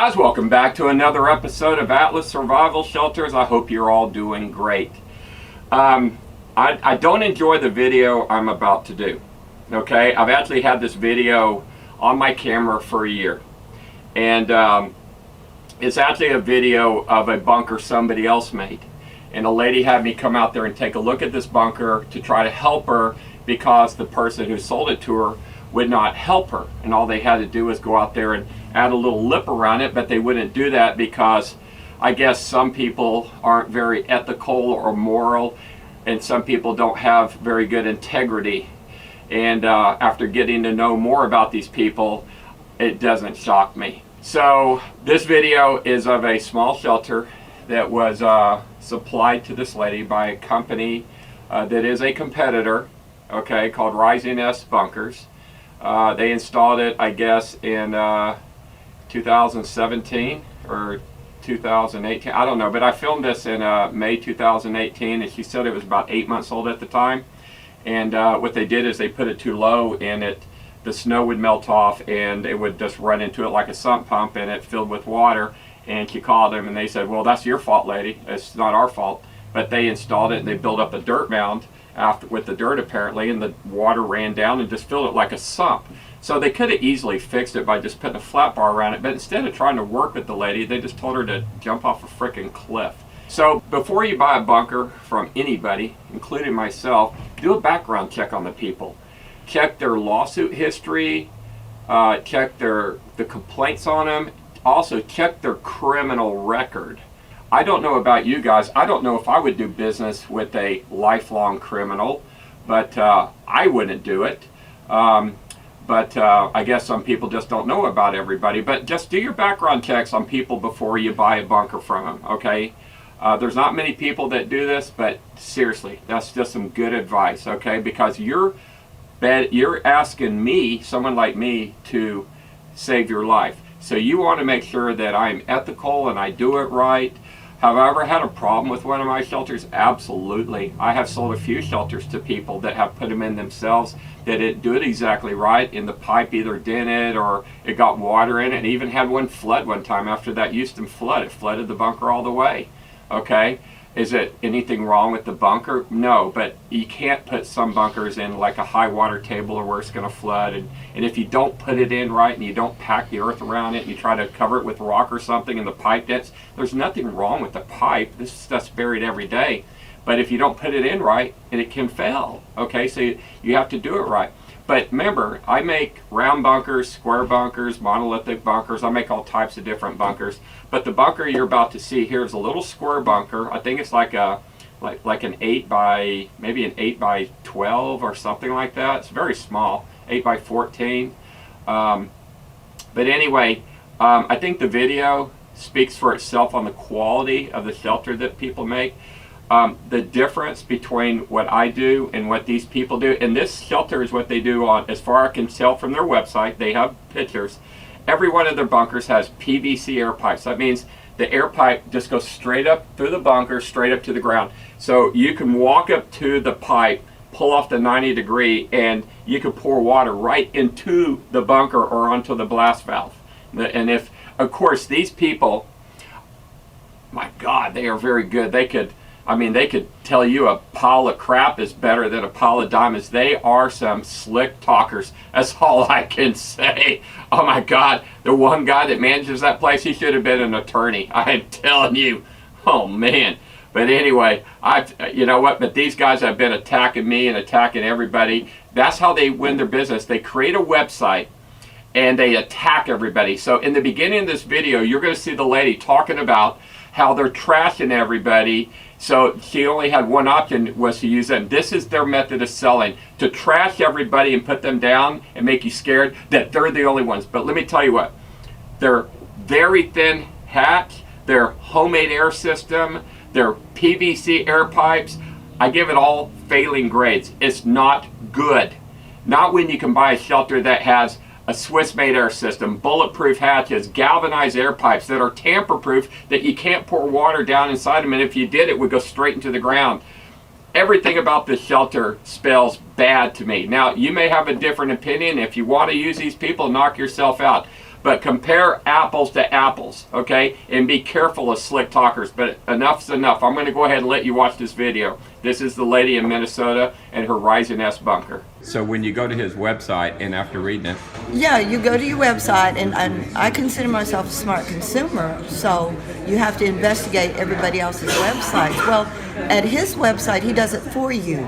guys, welcome back to another episode of Atlas Survival Shelters. I hope you're all doing great. I don't enjoy the video I'm about to do. Okay, I've actually had this video on my camera for a year, and it's actually a video of a bunker somebody else made, and a lady had me come out there and take a look at this bunker to try to help her because the person who sold it to her would not help her, and all they had to do was go out there and add a little lip around it, but they wouldn't do that because I guess some people aren't very ethical or moral, and some people don't have very good integrity. And after getting to know more about these people, it doesn't shock me. So this video is of a small shelter that was supplied to this lady by a company that is a competitor, okay, called Rising S Bunkers. They installed it, I guess, in 2017 or 2018. I don't know, but I filmed this in May 2018, and she said it was about 8 months old at the time. And what they did is they put it too low, and the snow would melt off, and it would just run into it like a sump pump, and it filled with water. And she called them, and they said, "Well, that's your fault, lady. It's not our fault." But they installed it, and they built up a dirt mound with the dirt apparently, and the water ran down and just filled it like a sump. So they could have easily fixed it by just putting a flat bar around it, but instead of trying to work with the lady, they just told her to jump off a frickin' cliff. So before you buy a bunker from anybody, including myself, do a background check on the people. Check their lawsuit history, check the complaints on them, also check their criminal record. I don't know about you guys. I don't know if I would do business with a lifelong criminal, but I wouldn't do it. But I guess some people just don't know about everybody. But just do your background checks on people before you buy a bunker from them, okay? There's not many people that do this, but seriously, that's just some good advice, okay? Because you're asking me, someone like me, to save your life. So you want to make sure that I'm ethical and I do it right. Have I ever had a problem with one of my shelters? Absolutely. I have sold a few shelters to people that have put them in themselves that didn't do it exactly right, and the pipe either dented or it got water in it, and even had one flood one time after that Houston flood. It flooded the bunker all the way. Okay? Is it anything wrong with the bunker? No, but you can't put some bunkers in like a high water table or where it's going to flood, and if you don't put it in right and you don't pack the earth around it and you try to cover it with rock or something and the pipe dents, there's nothing wrong with the pipe. This stuff's buried every day. But if you don't put it in right, it can fail. Okay, so you have to do it right. But remember, I make round bunkers, square bunkers, monolithic bunkers. I make all types of different bunkers. But the bunker you're about to see here is a little square bunker. I think it's like an 8 by, maybe an 8 by 12 or something like that. It's very small, 8 by 14. But anyway, I think the video speaks for itself on the quality of the shelter that people make. The difference between what I do and what these people do, and this shelter is what they do on, as far as I can tell from their website, they have pictures. Every one of their bunkers has PVC air pipes. That means the air pipe just goes straight up through the bunker, straight up to the ground. So you can walk up to the pipe, pull off the 90-degree, and you can pour water right into the bunker or onto the blast valve. And if, of course, these people, my God, they are very good. They could tell you a pile of crap is better than a pile of diamonds. They are some slick talkers. That's all I can say. Oh my God, the one guy that manages that place, he should have been an attorney. I'm telling you. Oh man. But anyway, you know what? But these guys have been attacking me and attacking everybody. That's how they win their business. They create a website and they attack everybody. So in the beginning of this video, you're going to see the lady talking about how they're trashing everybody. So she only had one option, was to use them. This is their method of selling, to trash everybody and put them down and make you scared that they're the only ones. But let me tell you what, they're very thin hatch, their homemade air system, their PVC air pipes, I give it all failing grades. It's not good. Not when you can buy a shelter that has a Swiss-made air system, bulletproof hatches, galvanized air pipes that are tamper-proof, that you can't pour water down inside them, and if you did, it would go straight into the ground. Everything about this shelter spells bad to me. Now, you may have a different opinion. If you want to use these people, knock yourself out. But compare apples to apples, okay? And be careful of slick talkers, but enough's enough. I'm gonna go ahead and let you watch this video. This is the lady in Minnesota and her Rising S bunker. So when you go to his website and after reading it. Yeah, you go to your website, and I consider myself a smart consumer, so you have to investigate everybody else's websites. Well, at his website, he does it for you.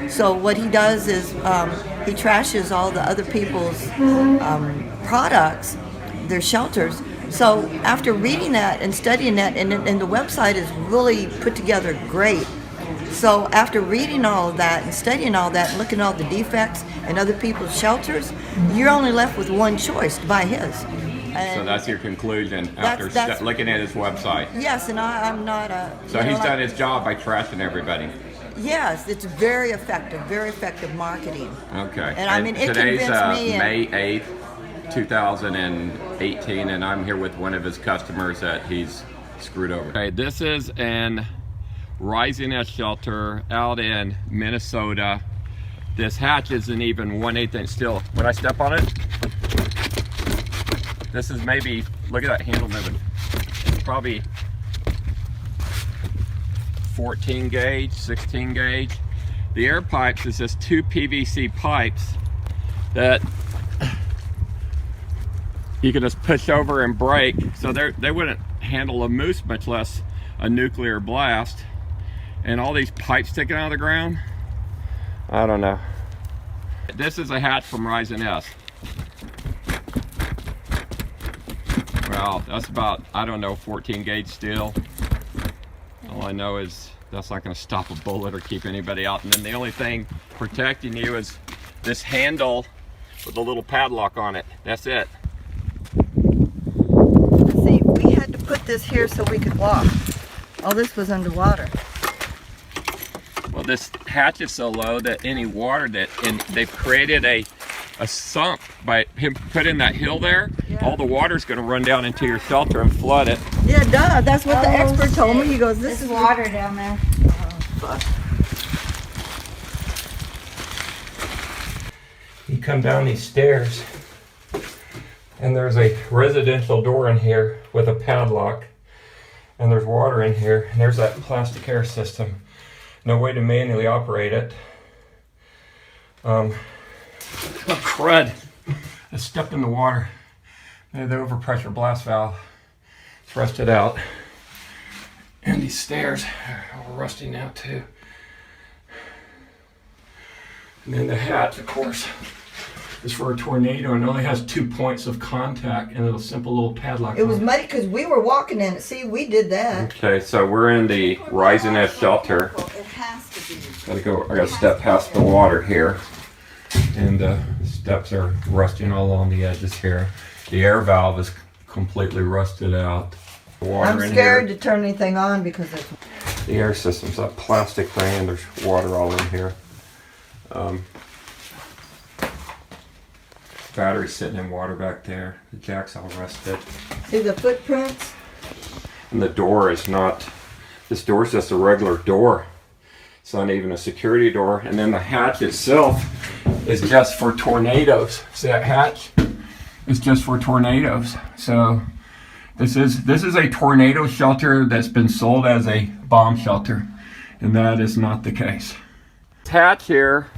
So what he does is he trashes all the other people's products, their shelters. So after reading that and studying that, and the website is really put together great. So after reading all of that and studying all that and looking at all the defects in other people's shelters, you're only left with one choice, to buy his. And so that's your conclusion after looking at his website. Yes, and I'm not a... So he's done his job by trashing everybody. Yes, it's very effective marketing. Okay. And I mean, it today's convinced me. May 8th, 2018, and I'm here with one of his customers that he's screwed over. Okay, this is an Rising S shelter out in Minnesota. This hatch isn't even 1/8 inch steel. When I step on it, this is maybe, look at that handle moving. It's probably 14 gauge, 16 gauge. The air pipes is just 2 PVC pipes that you can just push over and break. So they wouldn't handle a moose, much less a nuclear blast. And all these pipes sticking out of the ground, I don't know. This is a hatch from Rising S. Well, that's about, I don't know, 14 gauge steel. All I know is that's not going to stop a bullet or keep anybody out. And then the only thing protecting you is this handle with a little padlock on it. That's it. See, we had to put this here so we could walk. All this was underwater. Well, this hatch is so low that any water and they've created a sump by him putting that hill there. Yeah. All the water's going to run down into your shelter and flood it. Yeah, duh. That's what the expert told me. He goes, this is water down there. Fuck. You come down these stairs and there's a residential door in here with a padlock, and there's water in here, and there's that plastic air system. No way to manually operate it. Oh crud! I stepped in the water. And the overpressure blast valve is rusted out. And these stairs are all rusty now too. And then the hatch, of course, is for a tornado, and it only has 2 points of contact and a simple little padlock. It was muddy because we were walking in it. See, we did that. Okay, so we're in the Rising S shelter. It has to be. I gotta step past the water here. And the steps are rusting all along the edges here. The air valve is completely rusted out. Water I'm scared to turn anything on because it's... The air system's that plastic thing, and there's water all in here. Battery's sitting in water back there. The jack's all rusted. See the footprints? And the door is not, this door's just a regular door. It's not even a security door. And then the hatch itself is just for tornadoes. See that hatch? It's just for tornadoes. So this is a tornado shelter that's been sold as a bomb shelter, and that is not the case. This hatch here,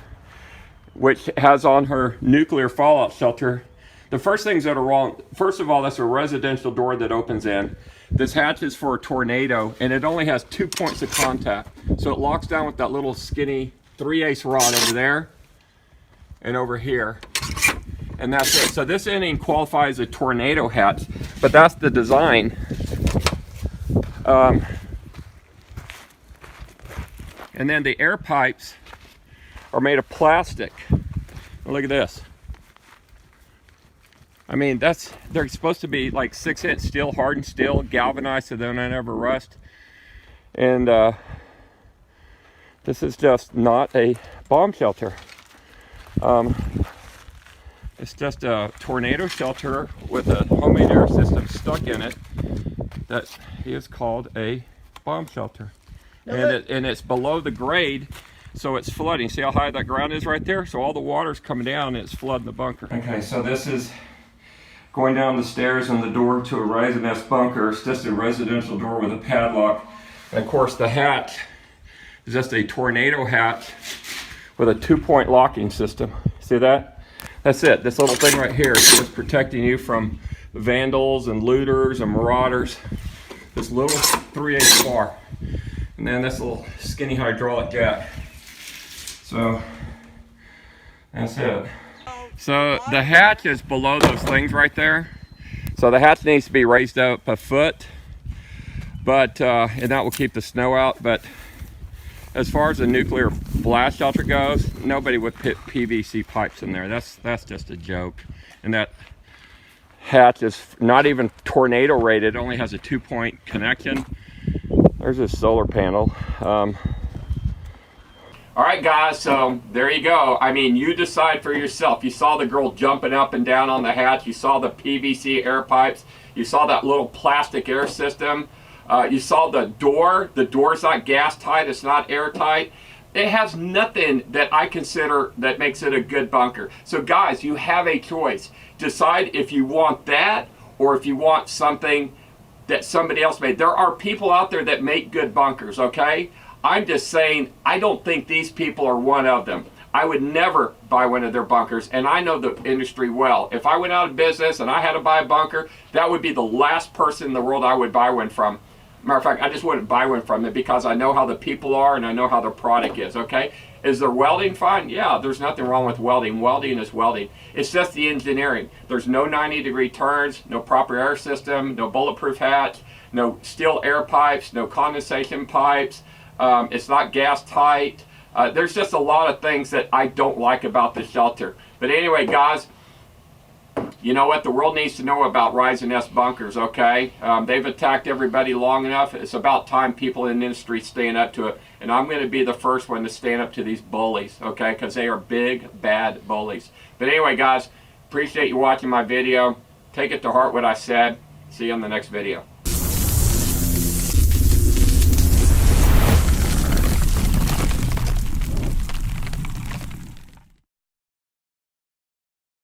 which has on her nuclear fallout shelter, the first things that are wrong, first of all, that's a residential door that opens in. This hatch is for a tornado, and it only has 2 points of contact. So it locks down with that little skinny 3/8 rod over there and over here. And that's it. So this inning qualifies a tornado hatch, but that's the design. And then the air pipes are made of plastic. Look at this. I mean, they're supposed to be like 6-inch steel, hardened steel, galvanized so they don't ever rust. And this is just not a bomb shelter. It's just a tornado shelter with a homemade air system stuck in it that is called a bomb shelter. And it's below the grade, so it's flooding. See how high that ground is right there? So all the water's coming down and it's flooding the bunker. Okay, so this is going down the stairs and the door to a rising nest bunker. It's just a residential door with a padlock. And of course the hatch is just a tornado hatch with a 2-point locking system. See that? That's it. This little thing right here is just protecting you from vandals and looters and marauders. This little 3/8 bar. And then this little skinny hydraulic jack. So that's it. So the hatch is below those things right there. So the hatch needs to be raised up a foot, but and that will keep the snow out. But as far as the nuclear blast shelter goes, nobody would put PVC pipes in there. That's just a joke. And that hatch is not even tornado rated. It only has a 2-point connection. There's a solar panel. All right, guys, so there you go. I mean, you decide for yourself. You saw the girl jumping up and down on the hatch. You saw the PVC air pipes. You saw that little plastic air system. You saw the door. The door's not gas tight. It's not airtight. It has nothing that I consider that makes it a good bunker. So guys, you have a choice. Decide if you want that or if you want something that somebody else made. There are people out there that make good bunkers, okay? I'm just saying, I don't think these people are one of them. I would never buy one of their bunkers, and I know the industry well. If I went out of business and I had to buy a bunker, that would be the last person in the world I would buy one from. Matter of fact, I just wouldn't buy one from them because I know how the people are and I know how their product is, okay? Is their welding fine? Yeah, there's nothing wrong with welding. Welding is welding. It's just the engineering. There's no 90-degree turns, no proper air system, no bulletproof hatch, no steel air pipes, no condensation pipes. It's not gas tight. There's just a lot of things that I don't like about the shelter. But anyway, guys, you know what? The world needs to know about rising nest bunkers, okay? They've attacked everybody long enough. It's about time people in the industry stand up to it. And I'm going to be the first one to stand up to these bullies, okay? Because they are big, bad bullies. But anyway, guys, appreciate you watching my video. Take it to heart what I said. See you on the next video.